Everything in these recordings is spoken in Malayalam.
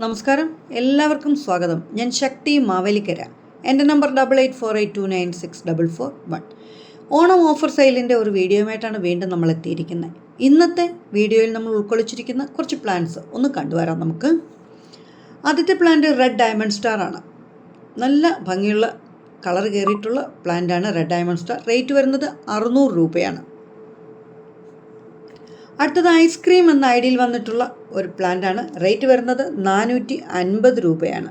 നമസ്കാരം, എല്ലാവർക്കും സ്വാഗതം. ഞാൻ ശക്തി മാവേലിക്കര. എൻ്റെ നമ്പർ 8848296441. ഓണം ഓഫർ സെയിലിൻ്റെ ഒരു വീഡിയോയുമായിട്ടാണ് വീണ്ടും നമ്മൾ എത്തിയിരിക്കുന്നത്. ഇന്നത്തെ വീഡിയോയിൽ നമ്മൾ ഉൾക്കൊള്ളിച്ചിരിക്കുന്ന കുറച്ച് പ്ലാന്റ്സ് ഒന്ന് കണ്ടുവരാം നമുക്ക്. ആദ്യത്തെ പ്ലാന്റ് റെഡ് ഡയമണ്ട് സ്റ്റാർ ആണ്. നല്ല ഭംഗിയുള്ള കളർ കയറിയിട്ടുള്ള പ്ലാന്റാണ് റെഡ് ഡയമണ്ട് സ്റ്റാർ. റേറ്റ് വരുന്നത് 600 രൂപയാണ്. അടുത്തത് ഐസ്ക്രീം എന്ന ഐഡിയിൽ വന്നിട്ടുള്ള ഒരു പ്ലാന്റാണ്. റേറ്റ് വരുന്നത് 450 രൂപയാണ്.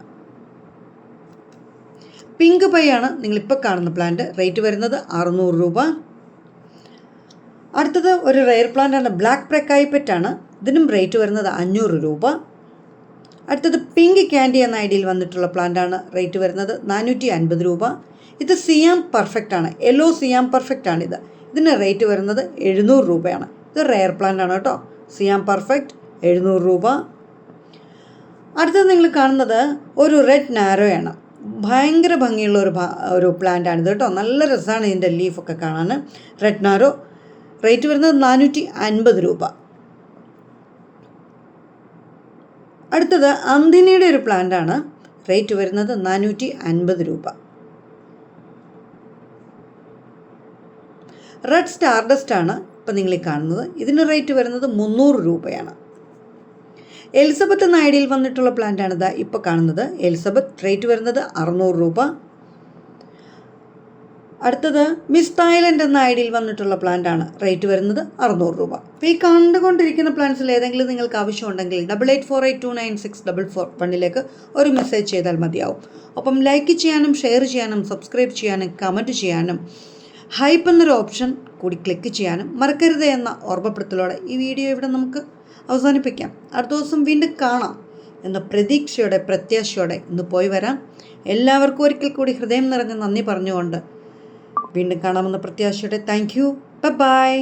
പിങ്ക് പൈയാണ് നിങ്ങളിപ്പോൾ കാണുന്ന പ്ലാന്റ്. റേറ്റ് വരുന്നത് 600 രൂപ. അടുത്തത് ഒരു റെയർ പ്ലാന്റാണ്, ബ്ലാക്ക് പ്രക്കായിപ്പറ്റാണ്. ഇതിനും റേറ്റ് വരുന്നത് 500 രൂപ. അടുത്തത് പിങ്ക് ക്യാൻഡി എന്ന ഐഡിയിൽ വന്നിട്ടുള്ള പ്ലാന്റാണ്. റേറ്റ് വരുന്നത് 450 രൂപ. ഇത് സിയാം പെർഫെക്റ്റ് ആണ്, യെല്ലോ സിയാം പെർഫെക്റ്റ് ആണിത്. ഇതിന് റേറ്റ് വരുന്നത് 700 രൂപയാണ്. ഇത് റെയർ പ്ലാന്റ് ആണ് കേട്ടോ. സിയാം പെർഫെക്റ്റ് 700 രൂപ. അടുത്തത് നിങ്ങൾ കാണുന്നത് ഒരു റെഡ് നാരോയാണ്. ഭയങ്കര ഭംഗിയുള്ള ഒരു പ്ലാന്റ് ആണിത് കേട്ടോ. നല്ല രസമാണ് ഇതിൻ്റെ ലീഫൊക്കെ കാണാൻ. റെഡ് നാരോ റേറ്റ് വരുന്നത് 450 രൂപ. അടുത്തത് അന്തിനിയുടെ ഒരു പ്ലാന്റ് ആണ്. റേറ്റ് വരുന്നത് 450 രൂപ. റെഡ് സ്റ്റാർഡസ്റ്റ് ആണ് ഇപ്പം നിങ്ങൾ കാണുന്നത്. ഇതിന് റേറ്റ് വരുന്നത് 300 രൂപയാണ്. എലിസബത്ത് എന്ന ഐഡിയിൽ വന്നിട്ടുള്ള പ്ലാന്റാണ് ഇതാ ഇപ്പോൾ കാണുന്നത്. എലിസബത്ത് റേറ്റ് വരുന്നത് 600 രൂപ. അടുത്തത് മിസ് തായ്ലൻഡ് എന്ന ഐഡിയിൽ വന്നിട്ടുള്ള പ്ലാന്റാണ്. റേറ്റ് വരുന്നത് 600 രൂപ. അപ്പോൾ ഈ കണ്ടുകൊണ്ടിരിക്കുന്ന പ്ലാന്റ്സിൽ ഏതെങ്കിലും നിങ്ങൾക്ക് ആവശ്യമുണ്ടെങ്കിൽ 8848296441 ഒരു മെസ്സേജ് ചെയ്താൽ മതിയാവും. ഒപ്പം ലൈക്ക് ചെയ്യാനും ഷെയർ ചെയ്യാനും സബ്സ്ക്രൈബ് ചെയ്യാനും കമൻറ്റ് ചെയ്യാനും ഹൈപ്പ് എന്നൊരു ഓപ്ഷൻ കൂടി ക്ലിക്ക് ചെയ്യാനും മറക്കരുത് എന്ന ഓർമ്മപ്പെടുത്തലോടെ ഈ വീഡിയോ ഇവിടെ നമുക്ക് അവസാനിപ്പിക്കാം. അടുത്ത ദിവസം വീണ്ടും കാണാം എന്ന പ്രതീക്ഷയോടെ പ്രത്യാശയോടെ ഇന്ന് പോയി വരാം. എല്ലാവർക്കും ഒരിക്കൽ കൂടി ഹൃദയം നിറഞ്ഞ നന്ദി പറഞ്ഞുകൊണ്ട് വീണ്ടും കാണാമെന്ന പ്രത്യാശയോടെ താങ്ക് യു. ബൈ.